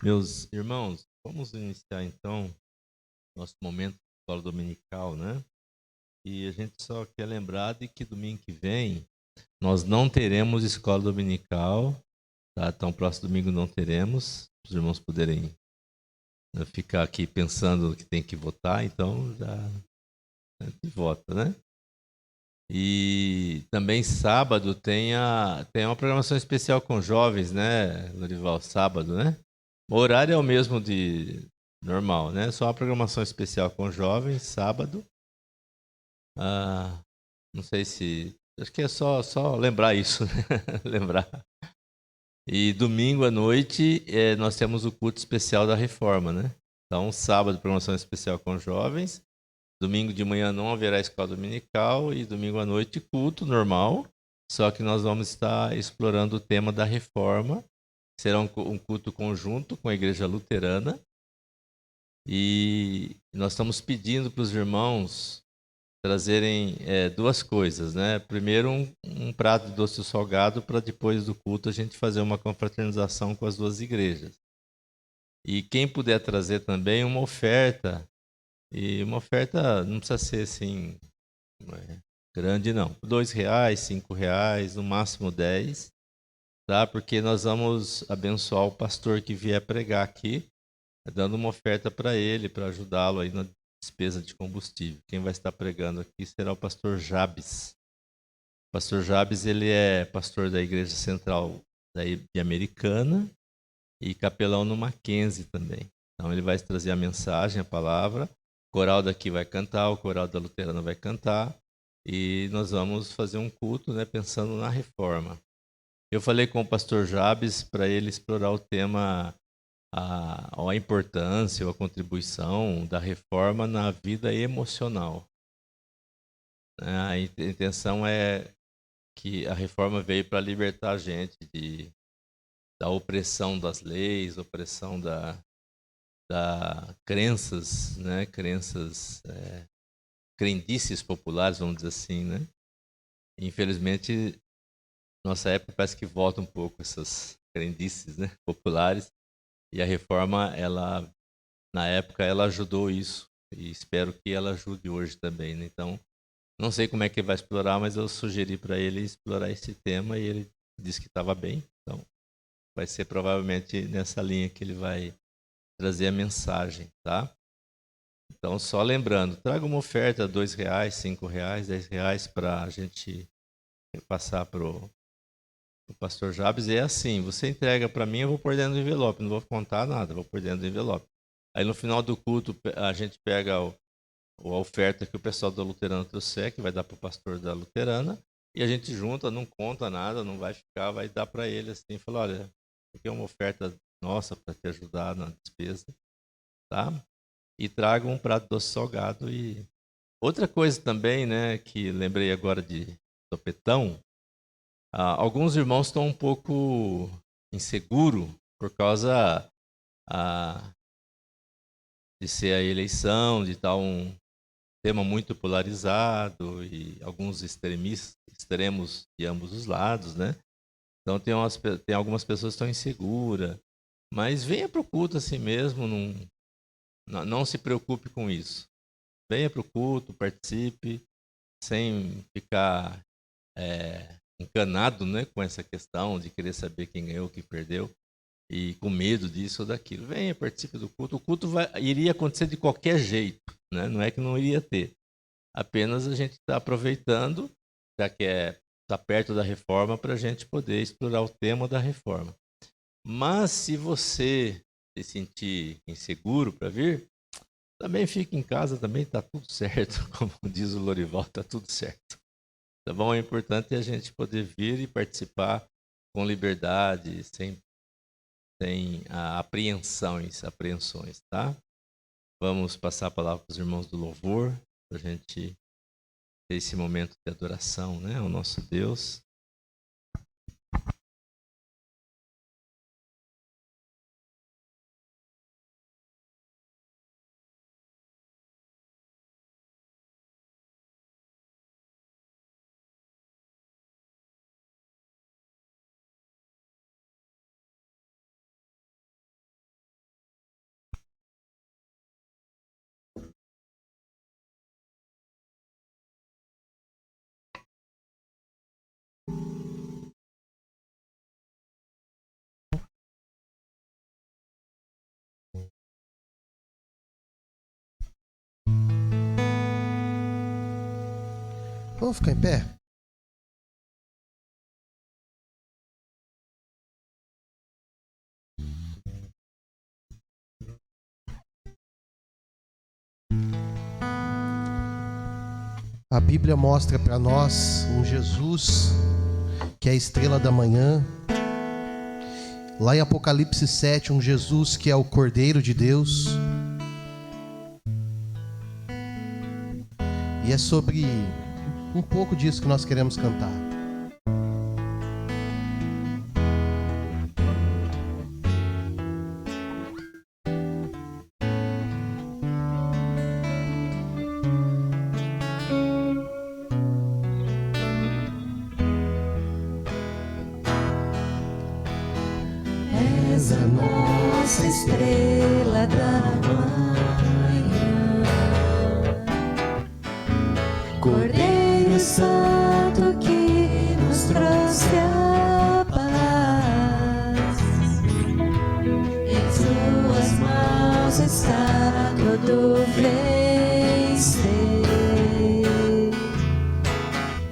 Meus irmãos, vamos iniciar então nosso momento de escola dominical, né? E a gente só quer lembrar de que domingo que vem nós não teremos escola dominical, tá? Então, próximo domingo não teremos, os irmãos poderem ficar aqui pensando que tem que votar, então já a gente vota, né? E também sábado tem uma programação especial com jovens, né, Lorival? Sábado, né? O horário é o mesmo de normal, né? Só uma programação especial com jovens, sábado. Ah, não sei se. Acho que é só lembrar isso, né? Lembrar. E domingo à noite nós temos o culto especial da reforma, né? Então, sábado, programação especial com jovens. Domingo de manhã não haverá escola dominical e domingo à noite culto normal. Só que nós vamos estar explorando o tema da reforma. Será um culto conjunto com a Igreja Luterana. E nós estamos pedindo para os irmãos trazerem duas coisas, né? Primeiro, um prato de doce salgado para depois do culto a gente fazer uma confraternização com as duas igrejas. E quem puder trazer também uma oferta, e uma oferta não precisa ser assim grande não, R$ 2, R$ 5, no máximo 10, tá? Porque nós vamos abençoar o pastor que vier pregar aqui, dando uma oferta para ele, para ajudá-lo aí na despesa de combustível. Quem vai estar pregando aqui será o pastor Jabes. O pastor Jabes, ele é pastor da Igreja Central de Americana e capelão no Mackenzie também. Então ele vai trazer a mensagem, a palavra, o coral daqui vai cantar, o coral da Luterana vai cantar e nós vamos fazer um culto, né, pensando na reforma. Eu falei com o pastor Jabes para ele explorar o tema a importância ou a contribuição da reforma na vida emocional. A intenção é que a reforma veio para libertar a gente da opressão das leis, opressão da crenças, né? Crenças, crendices populares, vamos dizer assim, né? Infelizmente, nossa época parece que volta um pouco essas crendices, né? Populares. E a reforma, ela na época, ela ajudou isso e espero que ela ajude hoje também, né? Então, não sei como é que ele vai explorar, mas eu sugeri para ele explorar esse tema e ele disse que estava bem. Então, vai ser provavelmente nessa linha que ele vai trazer a mensagem, tá? Então, só lembrando, traga uma oferta, R$ 2, R$ 5, R$ 10 para a gente passar para o pastor Jabes. E é assim, você entrega para mim, eu vou pôr dentro do envelope, não vou contar nada, vou pôr dentro do envelope. Aí no final do culto a gente pega a oferta que o pessoal da Luterana trouxer, que vai dar para o pastor da Luterana, e a gente junta, não conta nada, não vai ficar, vai dar para ele assim, falar, olha, isso aqui é uma oferta nossa para te ajudar na despesa, tá? E traga um prato doce salgado e outra coisa também, né, que lembrei agora de sopetão, alguns irmãos estão um pouco inseguros por causa ah, de ser a eleição, de estar um tema muito polarizado e alguns extremos de ambos os lados, né? Então tem algumas pessoas que estão inseguras, mas venha para o culto assim mesmo, não se preocupe com isso. Venha para o culto, participe, sem ficar encanado, né, com essa questão de querer saber quem ganhou, quem perdeu e com medo disso ou daquilo. Venha, participe do culto. O culto iria acontecer de qualquer jeito, né? Não é que não iria ter. Apenas a gente está aproveitando, já que está perto da reforma, para a gente poder explorar o tema da reforma. Mas se você se sentir inseguro para vir, também fique em casa, também está tudo certo. Como diz o Lorival, está tudo certo. Tá bom? É importante a gente poder vir e participar com liberdade, sem apreensões, tá? Vamos passar a palavra para os irmãos do louvor, para a gente ter esse momento de adoração, né, ao nosso Deus. Vamos ficar em pé? A Bíblia mostra para nós um Jesus que é a estrela da manhã. Lá em Apocalipse 7, um Jesus que é o Cordeiro de Deus. E é sobre um pouco disso que nós queremos cantar. És a nossa estrela da manhã, Cordeiro Santo que nos trouxe a paz. Em tuas mãos está todo vencer,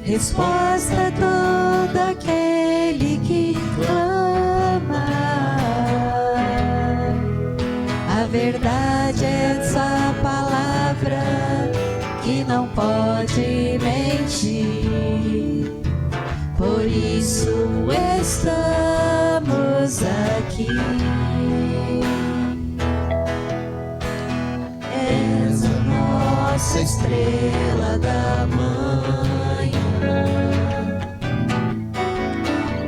resposta a todo aquele que clama. A verdade é essa palavra que não pode mentir. Por isso estamos aqui. És a nossa estrela da manhã,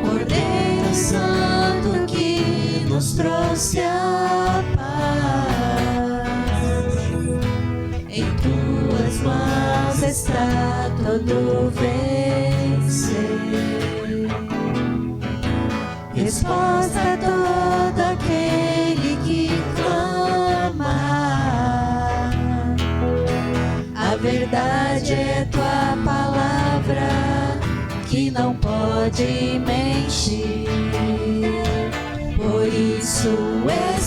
Cordeiro Santo que nos trouxe a paz. Em tuas mãos está todo vencer, resposta a todo aquele que clama. A verdade é tua palavra que não pode mentir. Por isso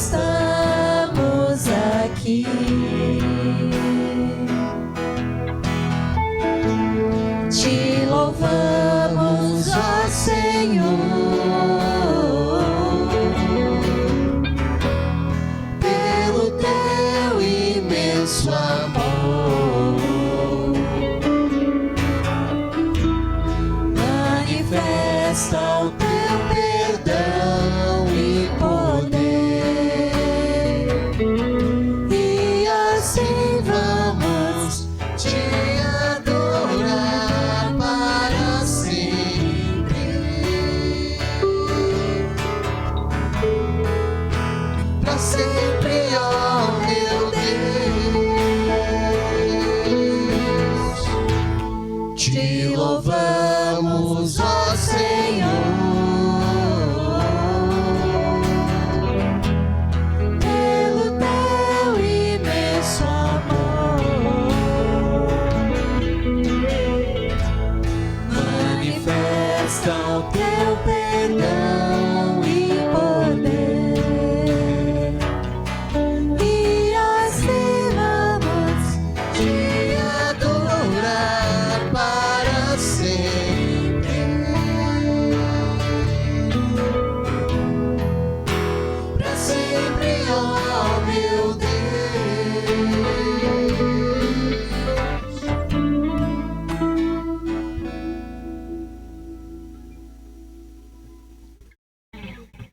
estamos aqui. Te louvamos, ó Senhor, pelo teu imenso amor. Manifesta o teu perdão e poder, e assim vamos te adorar para sempre. Para sempre, ó meu Deus. Te louvamos, ó Senhor, pelo teu imenso amor. Manifesta o teu perdão e poder, e assim vamos te adorar para sempre. Para sempre, ó meu Deus.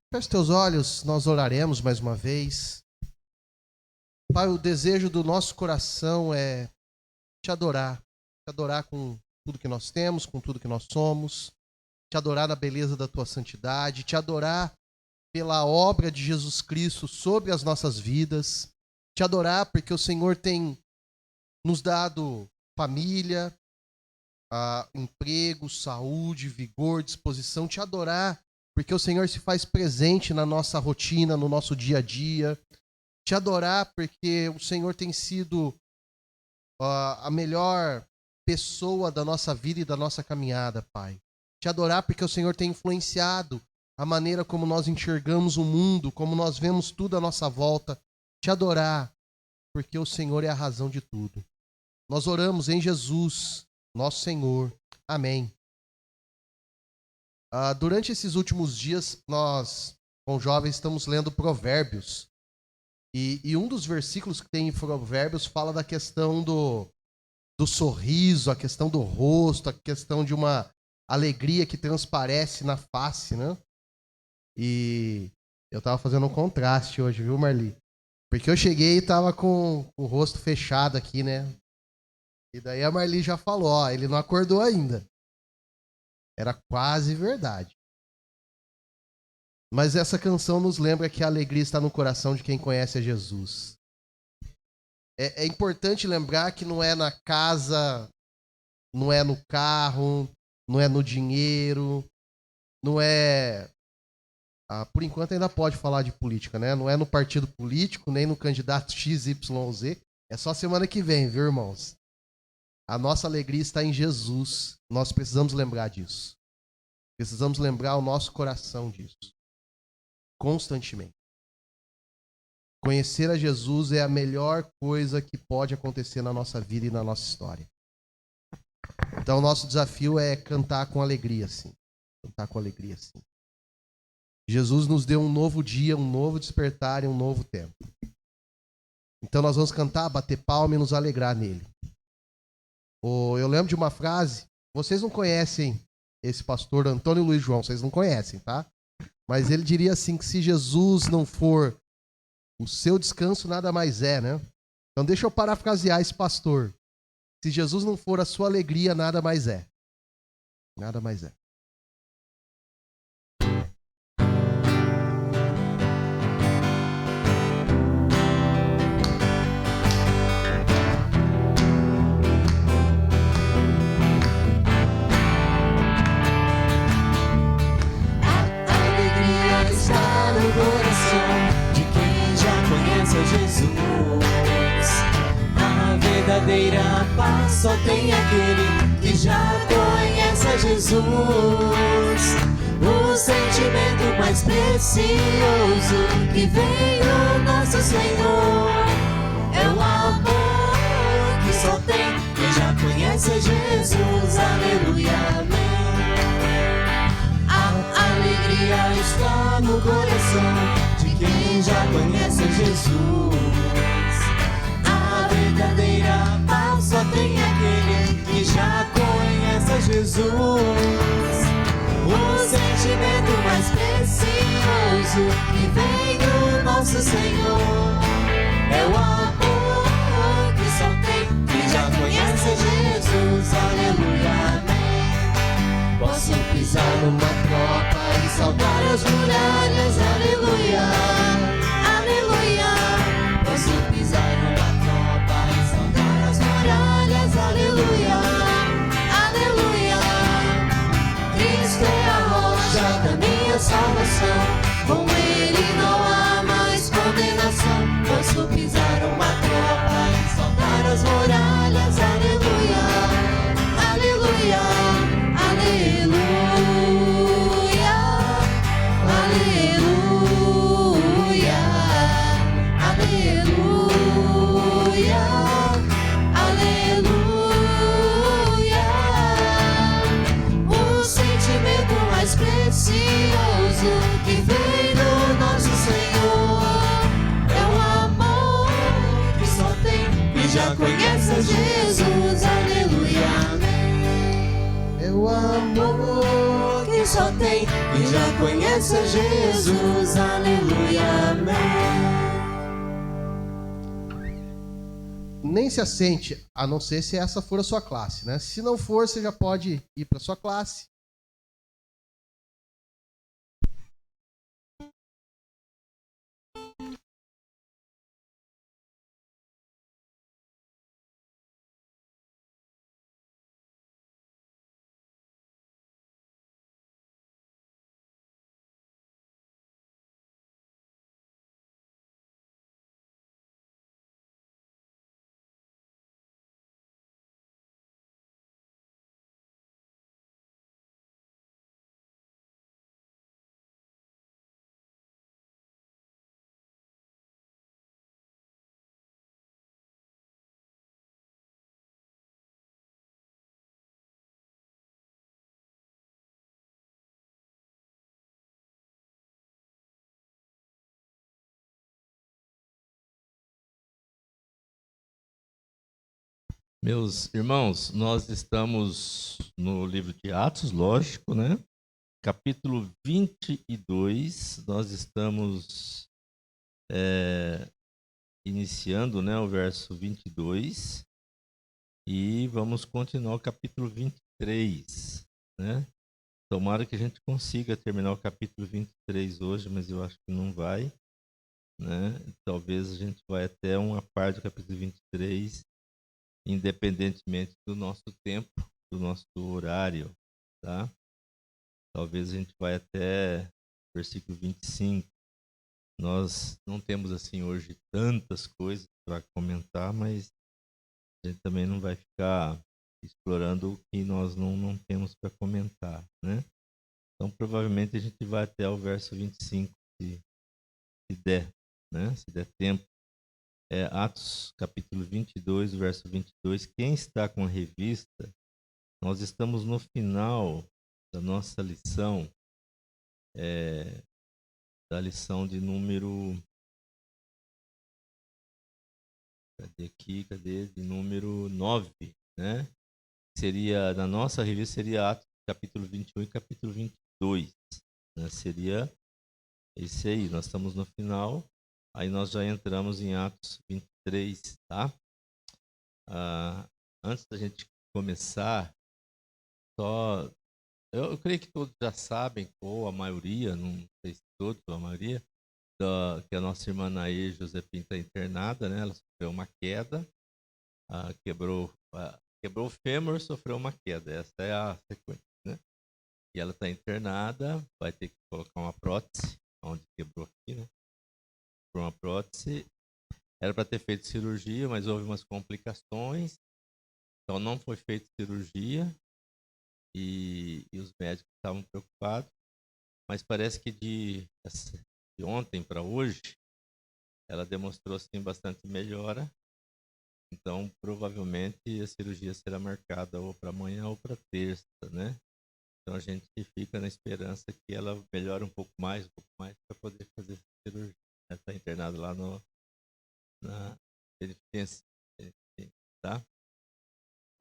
Feche teus olhos, nós oraremos mais uma vez. Pai, o desejo do nosso coração é te adorar com tudo que nós temos, com tudo que nós somos, te adorar na beleza da tua santidade, te adorar pela obra de Jesus Cristo sobre as nossas vidas, te adorar porque o Senhor tem nos dado família, emprego, saúde, vigor, disposição, te adorar porque o Senhor se faz presente na nossa rotina, no nosso dia a dia, te adorar porque o Senhor tem sido a melhor pessoa da nossa vida e da nossa caminhada, Pai. Te adorar porque o Senhor tem influenciado a maneira como nós enxergamos o mundo, como nós vemos tudo à nossa volta. Te adorar porque o Senhor é a razão de tudo. Nós oramos em Jesus, nosso Senhor. Amém. Durante esses últimos dias, nós, com jovens, estamos lendo Provérbios. E um dos versículos que tem em Provérbios fala da questão do sorriso, a questão do rosto, a questão de uma alegria que transparece na face, né? E eu tava fazendo um contraste hoje, viu, Marli? Porque eu cheguei e tava com o rosto fechado aqui, né? E daí a Marli já falou, ó, ele não acordou ainda. Era quase verdade. Mas essa canção nos lembra que a alegria está no coração de quem conhece a Jesus. É importante lembrar que não é na casa, não é no carro, não é no dinheiro, não é... por enquanto ainda pode falar de política, né? Não é no partido político, nem no candidato XYZ. É só semana que vem, viu, irmãos? A nossa alegria está em Jesus. Nós precisamos lembrar disso. Precisamos lembrar o nosso coração disso. Constantemente. Conhecer a Jesus é a melhor coisa que pode acontecer na nossa vida e na nossa história. Então, o nosso desafio é cantar com alegria, sim. Cantar com alegria, sim. Jesus nos deu um novo dia, um novo despertar e um novo tempo. Então, nós vamos cantar, bater palma e nos alegrar nele. Eu lembro de uma frase, vocês não conhecem esse pastor Antônio Luiz João, vocês não conhecem, tá? Mas ele diria assim, que se Jesus não for o seu descanso, nada mais é, né? Então deixa eu parafrasear esse pastor. Se Jesus não for a sua alegria, nada mais é. Nada mais é. Jesus, a verdadeira paz só tem aquele que já conhece a Jesus. O sentimento mais precioso que vem do nosso Senhor é o amor que só tem quem já conhece a Jesus. Aleluia, amém. A alegria está no coração quem já conhece Jesus. A verdadeira paz só tem aquele que já conhece a Jesus. O sentimento mais precioso que vem do nosso Senhor é o amor que só tem quem já conhece a Jesus. Aleluia, amém. Posso pisar numa tropa e saltar as muralhas. Aleluia, aleluia. Posso pisar numa tropa e saltar as muralhas. Aleluia, aleluia. Cristo é a rocha da minha salvação. Com Ele não há mais condenação. Posso pisar numa tropa e saltar as muralhas. Aleluia, aleluia, aleluia. Precioso que vem do nosso Senhor é o amor que só tem e já conhece a Jesus. Aleluia, amém. É o amor que só tem e já conhece a Jesus. Aleluia, amém. Nem se assente, a não ser se essa for a sua classe, né? Se não for, você já pode ir para a sua classe. Meus irmãos, nós estamos no livro de Atos, lógico, né? Capítulo 22, nós estamos iniciando, né, o verso 22 e vamos continuar o capítulo 23, né? Tomara que a gente consiga terminar o capítulo 23 hoje, mas eu acho que não vai, né? Talvez a gente vai até uma parte do capítulo 23, independentemente do nosso tempo, do nosso horário, tá? Talvez a gente vai até versículo 25. Nós não temos assim hoje tantas coisas para comentar, mas a gente também não vai ficar explorando o que nós não temos para comentar, né? Então provavelmente a gente vai até o verso 25, se der, né? Se der tempo. Atos capítulo 22, verso 22. Quem está com a revista, nós estamos no final da nossa lição, da lição de número... Cadê? De número 9, né? Seria, na nossa revista, seria Atos capítulo 21 e capítulo 22. Né? Seria esse aí, nós estamos no final, aí nós já entramos em Atos 23, tá? Antes da gente começar, só... Eu creio que todos já sabem, ou a maioria, não sei se todos, ou a maioria, que a nossa irmã Nair Josefina está internada, né? Ela sofreu uma queda, quebrou o fêmur, sofreu uma queda. Essa é a sequência, né? E ela está internada, vai ter que colocar uma prótese, onde quebrou aqui, né? Por uma prótese. Era para ter feito cirurgia, mas houve umas complicações, então não foi feita cirurgia e os médicos estavam preocupados, mas parece que de ontem para hoje ela demonstrou assim bastante melhora. Então, provavelmente a cirurgia será marcada ou para amanhã ou para terça, né? Então a gente fica na esperança que ela melhore um pouco mais para poder fazer cirurgia. Ela está internada lá na beneficência, tá?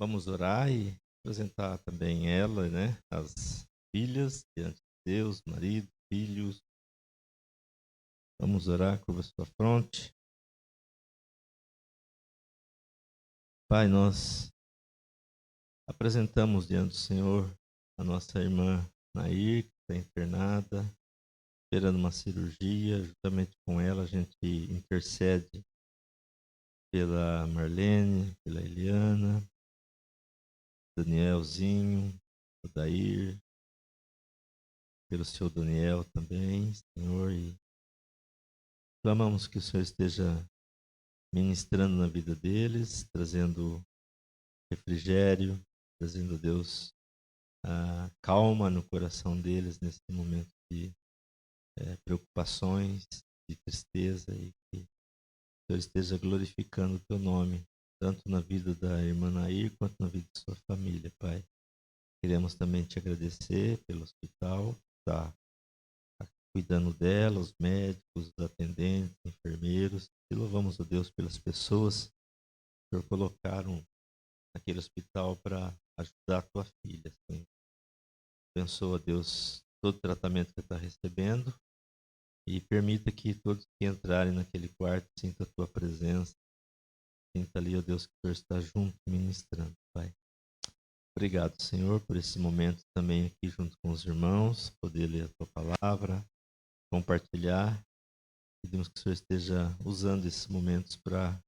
Vamos orar e apresentar também ela, né? As filhas diante de Deus, marido, filhos. Vamos orar, curva sua fronte. Pai, nós apresentamos diante do Senhor a nossa irmã Nair, que está internada, esperando uma cirurgia. Juntamente com ela, a gente intercede pela Marlene, pela Eliana, Danielzinho, o Dair, pelo seu Daniel também, Senhor, e clamamos que o Senhor esteja ministrando na vida deles, trazendo refrigério, trazendo, Deus, a calma no coração deles nesse momento de preocupações, de tristeza, e que o Senhor esteja glorificando o teu nome, tanto na vida da irmã Nair quanto na vida de sua família, Pai. Queremos também te agradecer pelo hospital, que está cuidando dela, os médicos, os atendentes, enfermeiros. E louvamos a Deus pelas pessoas que colocaram naquele hospital para ajudar a tua filha. Assim. Abençoa, Deus, todo o tratamento que está recebendo e permita que todos que entrarem naquele quarto sintam a tua presença. Sinta ali, ó Deus, que o Senhor está junto, ministrando, Pai. Obrigado, Senhor, por esse momento também aqui junto com os irmãos, poder ler a tua palavra, compartilhar. Pedimos que o Senhor esteja usando esses momentos para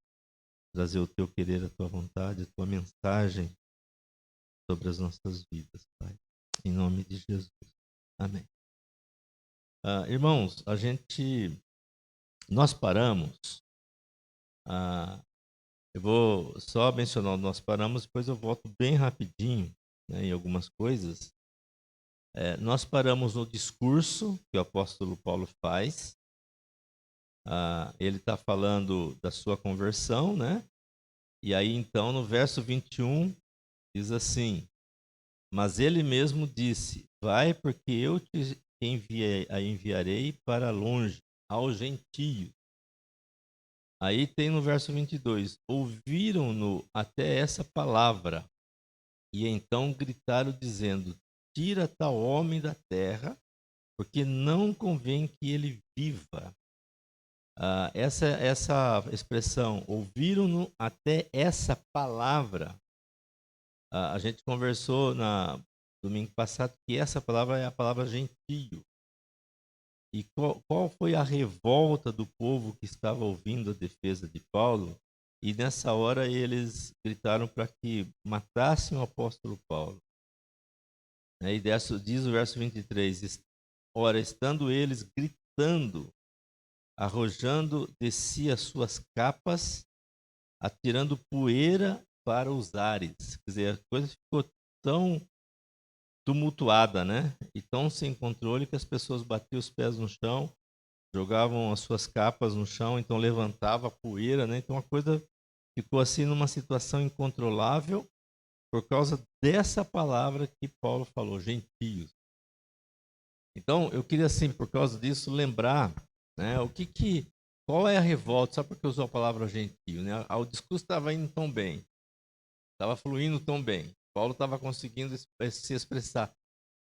trazer o teu querer, a tua vontade, a tua mensagem sobre as nossas vidas, Pai. Em nome de Jesus. Amém. Irmãos, nós paramos. Eu vou só mencionar onde nós paramos, depois eu volto bem rapidinho, né, em algumas coisas. Nós paramos no discurso que o apóstolo Paulo faz. Ele está falando da sua conversão, né? E aí, então, no verso 21, diz assim: mas ele mesmo disse, vai, porque eu te enviarei para longe, aos gentios. Aí tem no verso 22, ouviram-no até essa palavra, e então gritaram dizendo, tira tal homem da terra, porque não convém que ele viva. Essa expressão, ouviram-no até essa palavra, a gente conversou na domingo passado que essa palavra é a palavra gentio. E qual foi a revolta do povo que estava ouvindo a defesa de Paulo? E nessa hora eles gritaram para que matassem o apóstolo Paulo. E diz o verso 23, ora, estando eles gritando, arrojando de si as suas capas, atirando poeira para os ares. Quer dizer, a coisa ficou tão tumultuada, né? E tão sem controle que as pessoas batiam os pés no chão, jogavam as suas capas no chão, então levantava a poeira, né? Então a coisa ficou assim numa situação incontrolável por causa dessa palavra que Paulo falou, gentios. Então eu queria assim, por causa disso, lembrar, né? Qual é a revolta? Só porque usou a palavra gentio, né? O discurso estava indo tão bem, estava fluindo tão bem. Paulo estava conseguindo se expressar.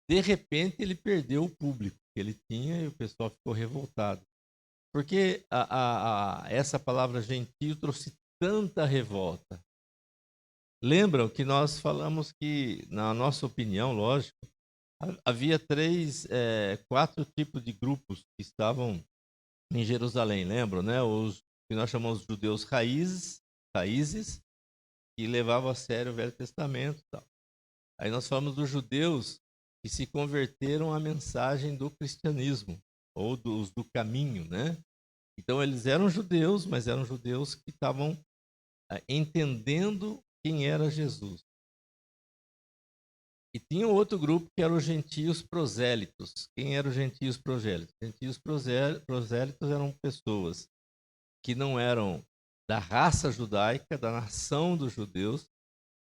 De repente, ele perdeu o público que ele tinha e o pessoal ficou revoltado. Porque essa palavra gentio trouxe tanta revolta. Lembram que nós falamos que, na nossa opinião, lógico, havia quatro tipos de grupos que estavam em Jerusalém, lembram, né? Os que nós chamamos de judeus raízes, que levavam a sério o Velho Testamento e tal. Aí nós falamos dos judeus que se converteram à mensagem do cristianismo, ou dos do caminho, né? Então eles eram judeus, mas eram judeus que estavam entendendo quem era Jesus. E tinha outro grupo que eram os gentios prosélitos. Quem eram os gentios prosélitos? Gentios prosélitos eram pessoas que não eram da raça judaica, da nação dos judeus,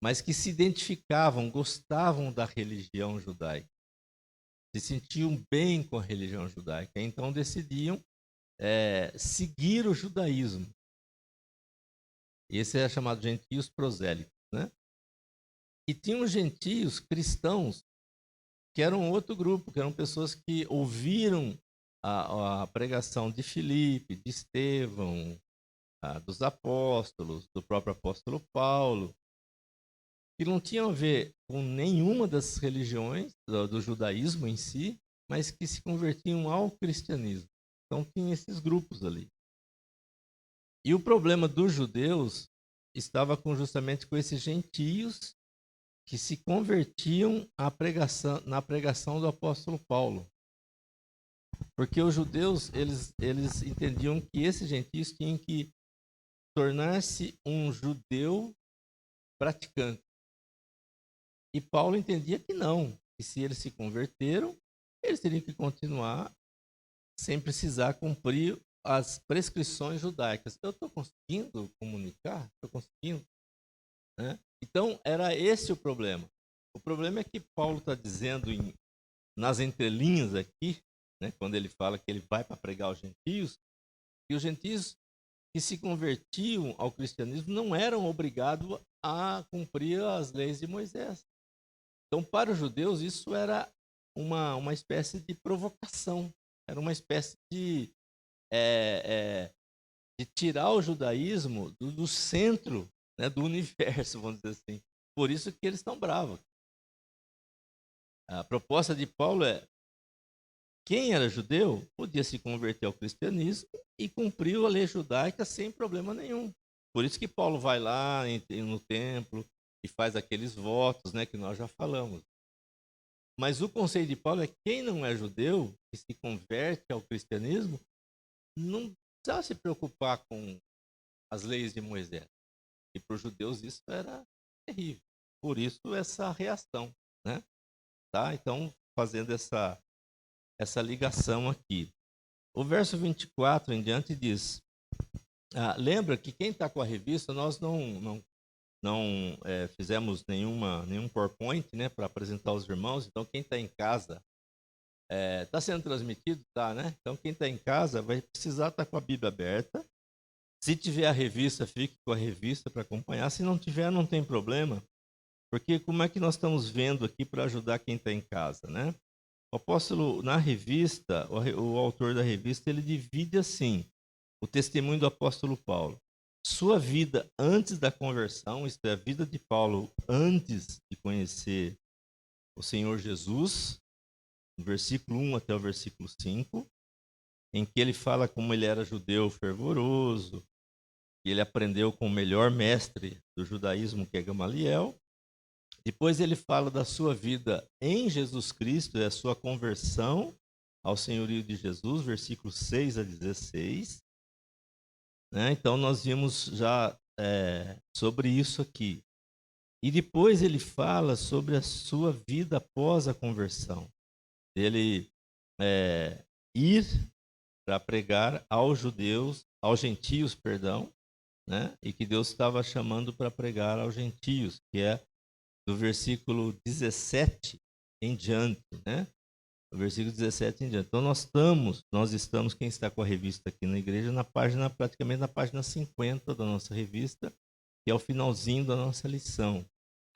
mas que se identificavam, gostavam da religião judaica, se sentiam bem com a religião judaica, então decidiam seguir o judaísmo. Esse é chamado gentios prosélitos, né? E tinham os gentios cristãos, que eram outro grupo, que eram pessoas que ouviram a pregação de Filipe, de Estevão, dos apóstolos, do próprio apóstolo Paulo, que não tinham a ver com nenhuma das religiões do judaísmo em si, mas que se convertiam ao cristianismo. Então tinha esses grupos ali. E o problema dos judeus estava justamente com esses gentios que se convertiam na pregação do apóstolo Paulo. Porque os judeus, eles entendiam que esses gentios tinham que tornar-se um judeu praticante. E Paulo entendia que não, que se eles se converteram, eles teriam que continuar sem precisar cumprir as prescrições judaicas. Eu estou conseguindo comunicar? Estou conseguindo? Né? Então, era esse o problema. O problema é que Paulo está dizendo nas entrelinhas aqui, né, quando ele fala que ele vai para pregar aos gentios, que os gentios que se convertiam ao cristianismo não eram obrigados a cumprir as leis de Moisés. Então, para os judeus, isso era uma espécie de provocação, era uma espécie de tirar o judaísmo do centro, né, do universo, vamos dizer assim. Por isso que eles estão bravos. A proposta de Paulo é: quem era judeu podia se converter ao cristianismo e cumpriu a lei judaica sem problema nenhum. Por isso que Paulo vai lá no templo e faz aqueles votos, né, que nós já falamos. Mas o conselho de Paulo é que quem não é judeu, que se converte ao cristianismo, não precisa se preocupar com as leis de Moisés. E para os judeus isso era terrível. Por isso essa reação, né? Tá? Então, fazendo essa ligação aqui. O verso 24 em diante diz, lembra que quem está com a revista, nós não fizemos nenhum PowerPoint, né, para apresentar aos irmãos. Então, quem está em casa, está sendo transmitido? Tá, né? Então, quem está em casa vai precisar estar com a Bíblia aberta. Se tiver a revista, fique com a revista para acompanhar. Se não tiver, não tem problema. Porque como é que nós estamos vendo aqui para ajudar quem está em casa, né? O apóstolo, na revista, o autor da revista, ele divide assim, o testemunho do apóstolo Paulo. Sua vida antes da conversão, isto é, a vida de Paulo antes de conhecer o Senhor Jesus, do versículo 1 até o versículo 5, em que ele fala como ele era judeu fervoroso, e ele aprendeu com o melhor mestre do judaísmo, que é Gamaliel. Depois ele fala da sua vida em Jesus Cristo, é a sua conversão ao senhorio de Jesus, versículos 6 a 16. Né? Então nós vimos já sobre isso aqui. E depois ele fala sobre a sua vida após a conversão. Ele ir para pregar aos judeus, aos gentios, perdão, né? E que Deus estava chamando para pregar aos gentios, que é do versículo 17 em diante, né? Do versículo 17 em diante. Então nós estamos, quem está com a revista aqui na igreja, praticamente na página 50 da nossa revista, que é o finalzinho da nossa lição,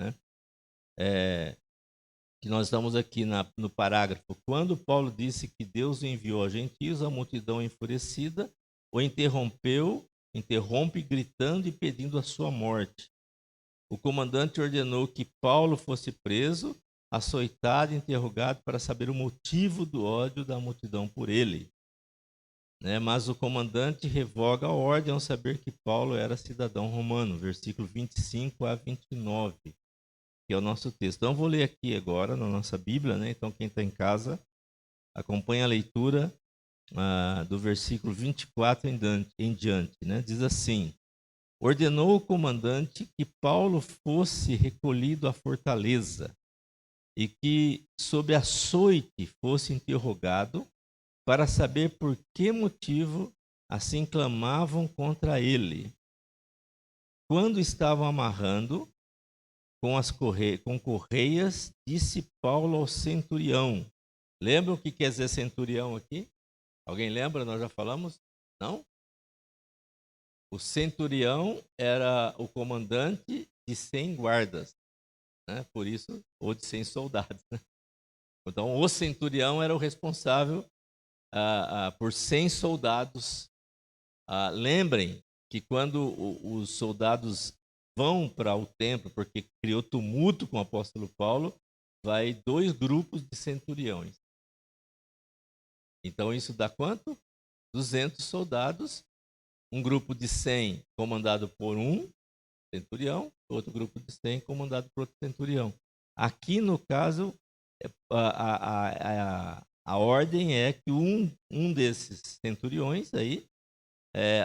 né? Que nós estamos aqui no parágrafo. Quando Paulo disse que Deus o enviou aos gentios, a multidão enfurecida o interrompe gritando e pedindo a sua morte. O comandante ordenou que Paulo fosse preso, açoitado e interrogado para saber o motivo do ódio da multidão por ele. Né? Mas o comandante revoga a ordem ao saber que Paulo era cidadão romano, versículo 25 a 29, que é o nosso texto. Então, eu vou ler aqui agora na nossa Bíblia, né? Então, quem está em casa, acompanha a leitura do versículo 24 em diante. Né? Diz assim: ordenou o comandante que Paulo fosse recolhido à fortaleza e que, sob açoite, fosse interrogado para saber por que motivo assim clamavam contra ele. Quando estavam amarrando com correias, disse Paulo ao centurião. Lembra o que quer dizer centurião aqui? Alguém lembra? Nós já falamos? Não? O centurião era o comandante de 100 guardas, né? Por isso, ou de 100 soldados. Né? Então, o centurião era o responsável por 100 soldados. Lembrem que quando os soldados vão para o templo, porque criou tumulto com o apóstolo Paulo, vai 2 grupos de centuriões. Então, isso dá quanto? 200 soldados. Um grupo de 100 comandado por um centurião, outro grupo de 100 comandado por outro centurião. Aqui, no caso, a ordem é que um desses centuriões aí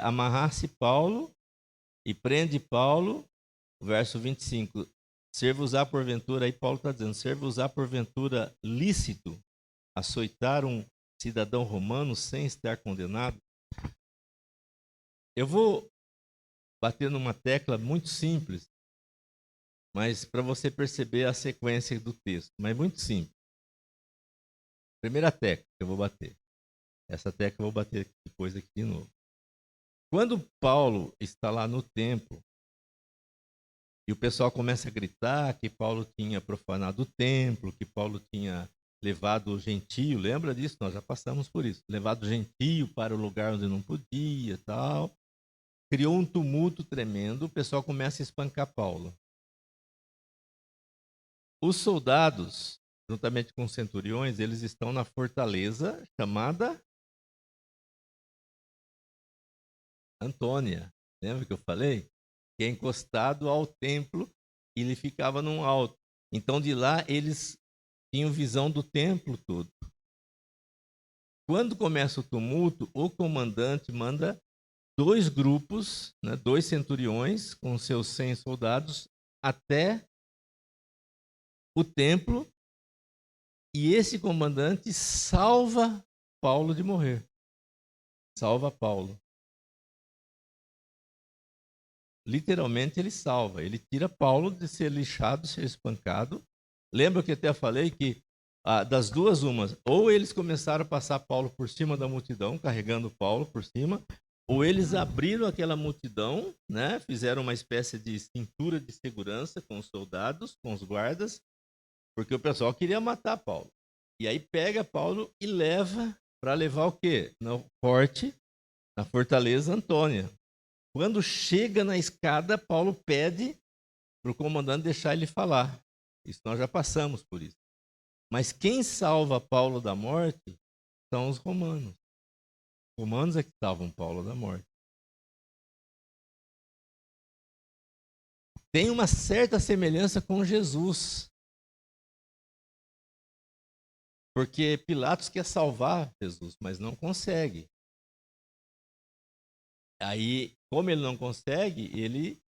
amarrasse Paulo e prende Paulo, verso 25, ser-vos-á porventura, aí Paulo está dizendo, ser-vos-á porventura lícito açoitar um cidadão romano sem estar condenado? Eu vou bater numa tecla muito simples, mas para você perceber a sequência do texto, mas muito simples. Primeira tecla que eu vou bater. Essa tecla eu vou bater depois aqui de novo. Quando Paulo está lá no templo e o pessoal começa a gritar que Paulo tinha profanado o templo, que Paulo tinha levado o gentio, lembra disso? Nós já passamos por isso. Levado o gentio para o lugar onde não podia, tal. Criou um tumulto tremendo, o pessoal começa a espancar Paulo. Os soldados, juntamente com os centuriões, eles estão na fortaleza chamada Antônia. Lembra que eu falei? Que é encostado ao templo e ele ficava num alto. Então, de lá, eles tinham visão do templo todo. Quando começa o tumulto, o comandante manda 2 grupos, né, 2 centuriões com seus 100 soldados até o templo, e esse comandante salva Paulo de morrer. Salva Paulo. Literalmente ele salva, ele tira Paulo de ser lixado, ser espancado. Lembra que eu até falei que das duas umas, ou eles começaram a passar Paulo por cima da multidão, carregando Paulo por cima, ou eles abriram aquela multidão, né? Fizeram uma espécie de cintura de segurança com os soldados, com os guardas, porque o pessoal queria matar Paulo. E aí pega Paulo e leva para levar o quê? No forte, na fortaleza Antônia. Quando chega na escada, Paulo pede para o comandante deixar ele falar. Isso nós já passamos por isso. Mas quem salva Paulo da morte são os romanos. Os romanos é que salvam Paulo da morte. Tem uma certa semelhança com Jesus. Porque Pilatos quer salvar Jesus, mas não consegue. Aí, como ele não consegue, ele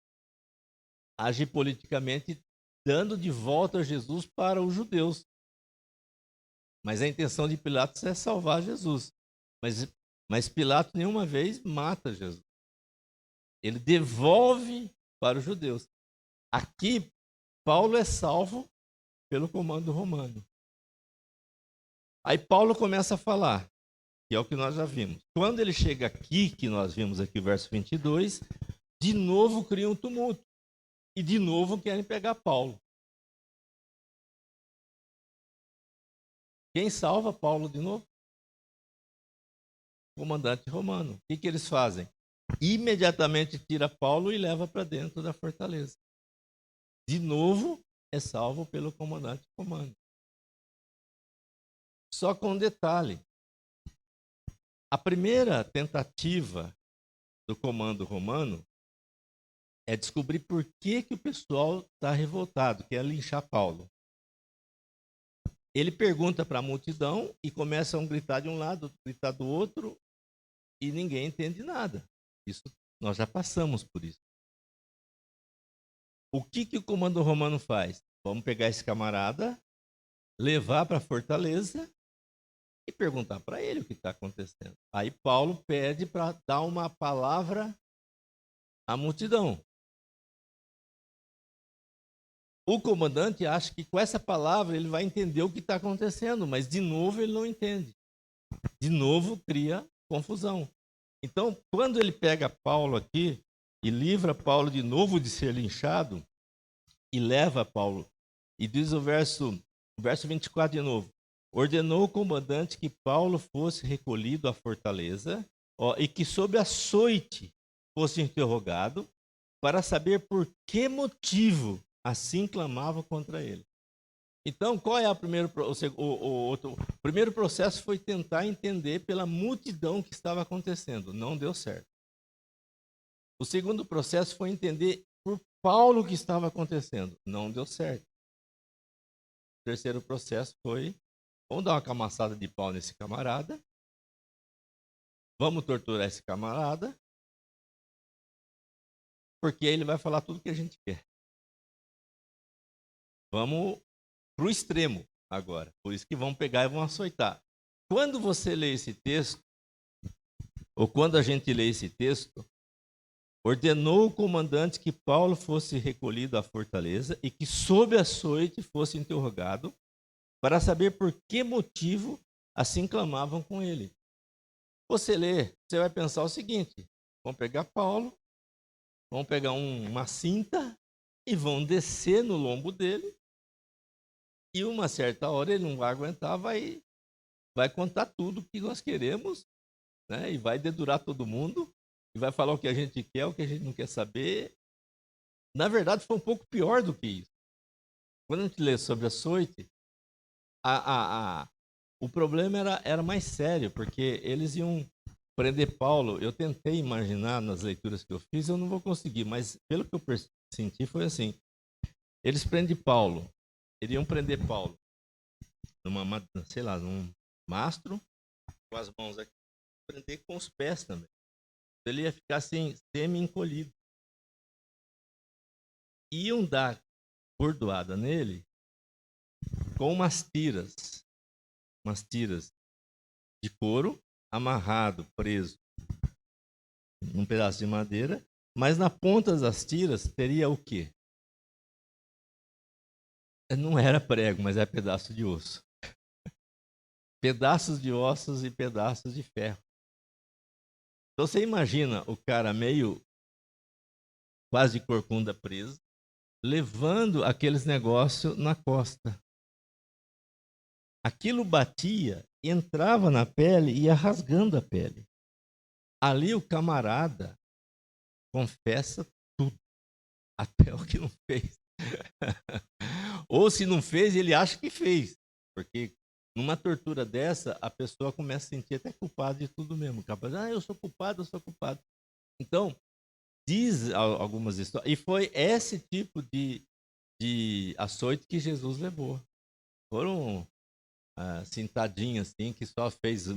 age politicamente dando de volta Jesus para os judeus. Mas a intenção de Pilatos é salvar Jesus. Mas Pilatos nenhuma vez mata Jesus. Ele devolve para os judeus. Aqui, Paulo é salvo pelo comando romano. Aí Paulo começa a falar, que é o que nós já vimos. Quando ele chega aqui, que nós vimos aqui, verso 22, de novo cria um tumulto. E de novo querem pegar Paulo. Quem salva Paulo de novo? O comandante romano. O que eles fazem? Imediatamente tira Paulo e leva para dentro da fortaleza. De novo é salvo pelo comandante romano. Só com um detalhe. A primeira tentativa do comando romano é descobrir por que o pessoal está revoltado, quer linchar Paulo. Ele pergunta para a multidão e começam a gritar de um lado, gritar do outro, e ninguém entende nada. Isso nós já passamos por isso. O que o comando romano faz? Vamos pegar esse camarada, levar para a fortaleza e perguntar para ele o que está acontecendo. Aí Paulo pede para dar uma palavra à multidão. O comandante acha que com essa palavra ele vai entender o que está acontecendo, mas de novo ele não entende. De novo cria confusão. Então, quando ele pega Paulo aqui e livra Paulo de novo de ser linchado e leva Paulo, e diz o verso 24 de novo, ordenou o comandante que Paulo fosse recolhido à fortaleza e que sob açoite fosse interrogado para saber por que motivo assim clamavam contra ele. Então, qual é o primeiro processo? Foi tentar entender pela multidão o que estava acontecendo. Não deu certo. O segundo processo foi entender por Paulo o que estava acontecendo. Não deu certo. O terceiro processo foi, vamos dar uma camaçada de pau nesse camarada. Vamos torturar esse camarada. Porque ele vai falar tudo o que a gente quer. Vamos para o extremo agora. Por isso que vão pegar e vão açoitar. Quando você lê esse texto, ou quando a gente lê esse texto, ordenou o comandante que Paulo fosse recolhido à fortaleza e que sob açoite fosse interrogado para saber por que motivo assim clamavam com ele. Você lê, você vai pensar o seguinte, vão pegar Paulo, vão pegar uma cinta e vão descer no lombo dele. E uma certa hora ele não vai aguentar, vai contar tudo que nós queremos, né? E vai dedurar todo mundo, e vai falar o que a gente quer, o que a gente não quer saber. Na verdade, foi um pouco pior do que isso. Quando a gente lê sobre açoite, o problema era mais sério, porque eles iam prender Paulo. Eu tentei imaginar nas leituras que eu fiz, eu não vou conseguir, mas pelo que eu senti foi assim. Eles prendem Paulo. Iriam prender Paulo num mastro, com as mãos aqui, prender com os pés também. Ele ia ficar assim, semi-encolhido. Iam dar bordoada nele com umas tiras de couro, amarrado, preso num pedaço de madeira, mas na ponta das tiras teria o quê? Não era prego, mas era pedaço de osso. Pedaços de ossos e pedaços de ferro. Então você imagina o cara meio quase de corcunda preso, levando aqueles negócios na costa. Aquilo batia, entrava na pele e ia rasgando a pele. Ali o camarada confessa tudo, até o que não fez. Ou se não fez, ele acha que fez. Porque numa tortura dessa, a pessoa começa a sentir até culpado de tudo mesmo. Eu sou culpado, eu sou culpado. Então, diz algumas histórias. E foi esse tipo de açoite que Jesus levou. Foram cintadinhas assim, que só fez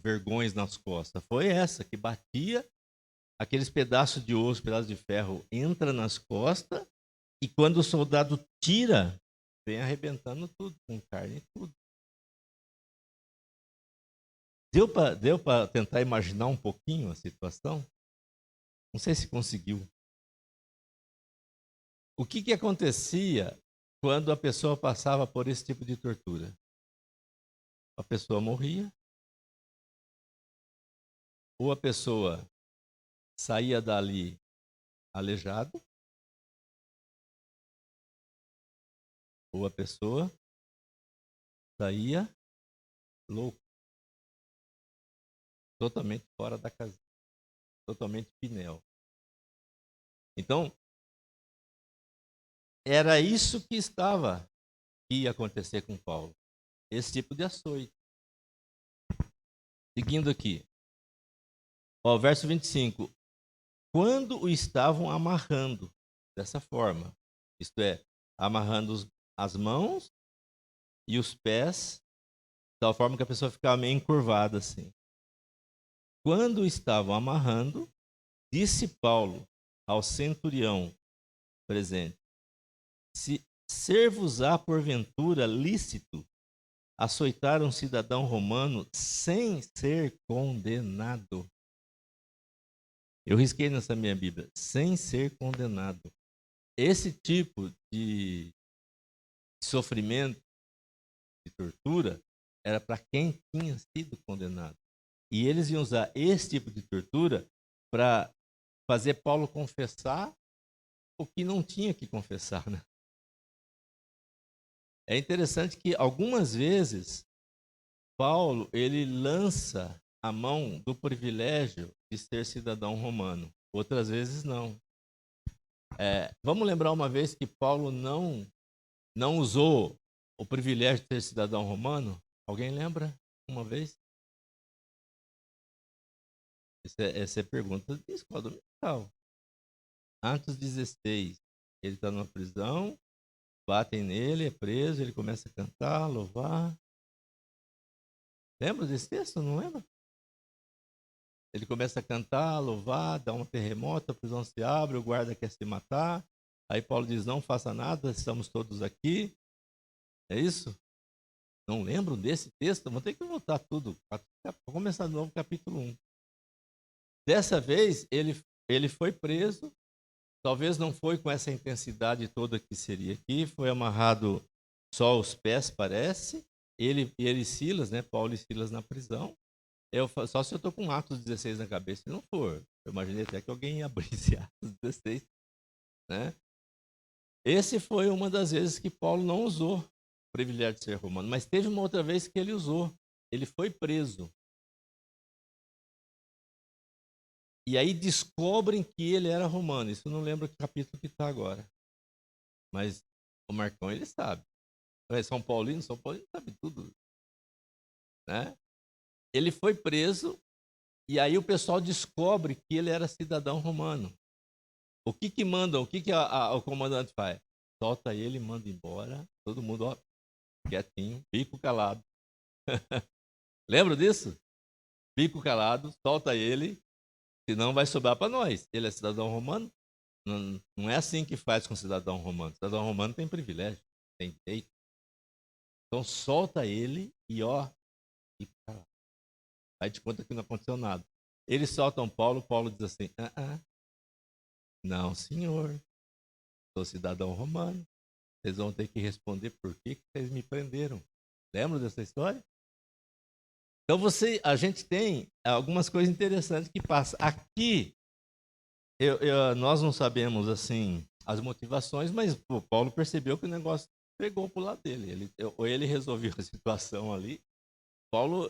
vergões nas costas. Foi essa, que batia aqueles pedaços de osso, pedaços de ferro, entra nas costas, e quando o soldado tira, vem arrebentando tudo, com carne e tudo. Deu para tentar imaginar um pouquinho a situação? Não sei se conseguiu. O que acontecia quando a pessoa passava por esse tipo de tortura? A pessoa morria, ou a pessoa saía dali aleijado, ou a pessoa saía louco, totalmente fora da casa, totalmente pinel. Então, era isso que ia acontecer com Paulo, esse tipo de açoite. Seguindo aqui, verso 25. Quando o estavam amarrando dessa forma, isto é, amarrando as mãos e os pés, de tal forma que a pessoa ficava meio encurvada assim. Quando o estavam amarrando, disse Paulo ao centurião presente: se ser-vos-á porventura lícito açoitar um cidadão romano sem ser condenado? Eu risquei nessa minha Bíblia, sem ser condenado. Esse tipo de sofrimento, de tortura, era para quem tinha sido condenado. E eles iam usar esse tipo de tortura para fazer Paulo confessar o que não tinha que confessar, né? É interessante que algumas vezes Paulo ele lança a mão do privilégio de ser cidadão romano, outras vezes não. Vamos lembrar uma vez que Paulo não usou o privilégio de ser cidadão romano? Alguém lembra uma vez? Essa é a pergunta de escola dominical. Atos 16, ele está numa prisão, batem nele, é preso, ele começa a cantar, louvar. Lembra desse texto? Não lembra? Ele começa a cantar, louvar, dá um terremoto, a prisão se abre, o guarda quer se matar. Aí Paulo diz, não faça nada, estamos todos aqui. É isso? Não lembram desse texto? Vou ter que voltar tudo. Vou começar de novo, capítulo 1. Dessa vez, ele foi preso. Talvez não foi com essa intensidade toda que seria aqui. Foi amarrado só os pés, parece. Ele e Silas, né? Paulo e Silas na prisão. Só se eu estou com Atos 16 na cabeça, se não for. Eu imaginei até que alguém abrisse Atos 16. Né? Esse foi uma das vezes que Paulo não usou o privilégio de ser romano. Mas teve uma outra vez que ele usou. Ele foi preso. E aí descobrem que ele era romano. Isso eu não lembro que capítulo que está agora. Mas o Marcão, ele sabe. São Paulino sabe tudo. Né? Ele foi preso e aí o pessoal descobre que ele era cidadão romano. O que mandam? O que o comandante faz? Solta ele, manda embora. Todo mundo, ó, quietinho, bico calado. Lembra disso? Bico calado, solta ele, senão vai sobrar para nós. Ele é cidadão romano? Não é assim que faz com cidadão romano. Cidadão romano tem privilégio, tem direito. Então solta ele e ó, bico calado. Aí te conta que não aconteceu nada. Eles soltam Paulo, Paulo diz assim, não, senhor, sou cidadão romano. Vocês vão ter que responder por que vocês me prenderam. Lembram dessa história? Então a gente tem algumas coisas interessantes que passam. Aqui, nós não sabemos assim as motivações, mas o Paulo percebeu que o negócio pegou pro lado dele. Ou ele resolveu a situação ali. Paulo,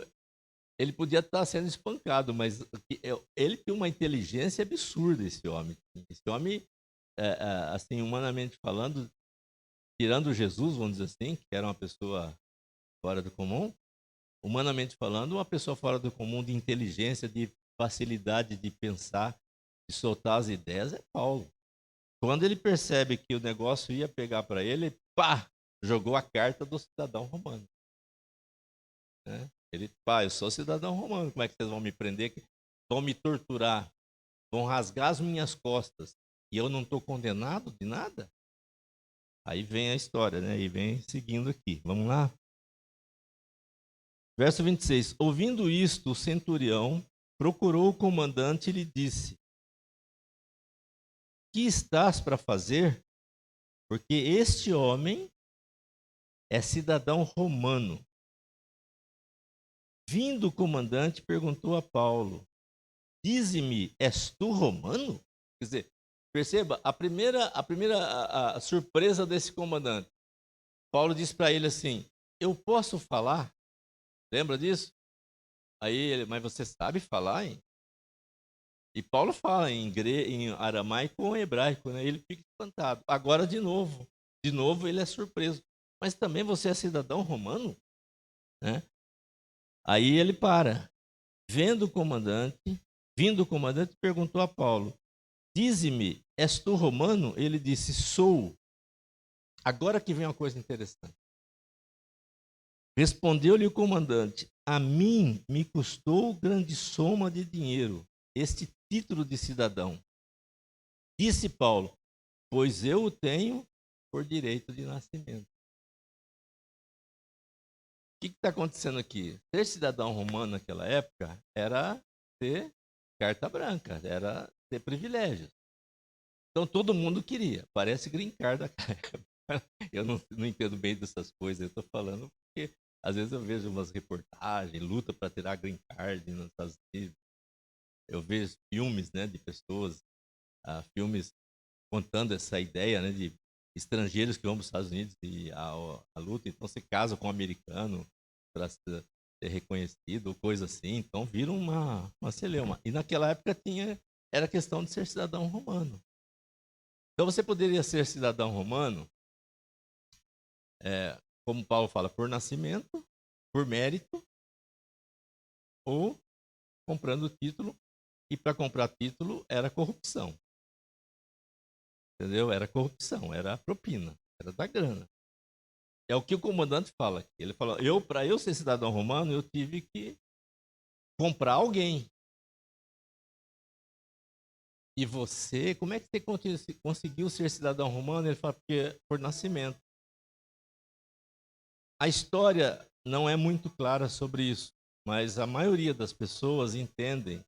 ele podia estar sendo espancado, mas ele tem uma inteligência absurda, esse homem. Esse homem, assim, humanamente falando, tirando Jesus, vamos dizer assim, que era uma pessoa fora do comum, humanamente falando, uma pessoa fora do comum de inteligência, de facilidade de pensar, de soltar as ideias, é Paulo. Quando ele percebe que o negócio ia pegar para ele, pá, jogou a carta do cidadão romano. Né? Ele, pá, eu sou cidadão romano, como é que vocês vão me prender? Vão me torturar, vão rasgar as minhas costas e eu não estou condenado de nada? Aí vem a história, né? E vem seguindo aqui. Vamos lá? Verso 26. Ouvindo isto, o centurião procurou o comandante e lhe disse: que estás para fazer? Porque este homem é cidadão romano. Vindo o comandante, perguntou a Paulo: dize-me, és tu romano? Quer dizer, perceba, a primeira surpresa desse comandante. Paulo disse para ele assim: eu posso falar? Lembra disso? Aí ele, mas você sabe falar, hein? E Paulo fala em aramaico ou em hebraico, né? Ele fica espantado. Agora de novo ele é surpreso. Mas também você é cidadão romano? Né? Aí ele para. Vindo o comandante, perguntou a Paulo: dize-me, és tu romano? Ele disse: sou. Agora que vem uma coisa interessante. Respondeu-lhe o comandante: a mim me custou grande soma de dinheiro este título de cidadão. Disse Paulo: pois eu o tenho por direito de nascimento. O que está acontecendo aqui? Ser cidadão romano naquela época era ter carta branca, era ter privilégios. Então todo mundo queria, parece green card da cara. Eu não entendo bem dessas coisas, eu estou falando porque às vezes eu vejo umas reportagens, luta para tirar green card nos Estados Unidos. Eu vejo filmes, né, de pessoas, filmes contando essa ideia, né, de estrangeiros que vão para os Estados Unidos e a luta, então se casa com um americano para ser reconhecido ou coisa assim, então vira uma celeuma. E naquela época era questão de ser cidadão romano. Então você poderia ser cidadão romano, como Paulo fala, por nascimento, por mérito, ou comprando título, e para comprar título era corrupção. Entendeu? Era corrupção, era propina, era da grana. É o que o comandante fala aqui. Ele fala: para eu ser cidadão romano, eu tive que comprar alguém. E você, como é que você conseguiu ser cidadão romano? Ele fala: porque por nascimento. A história não é muito clara sobre isso, mas a maioria das pessoas entendem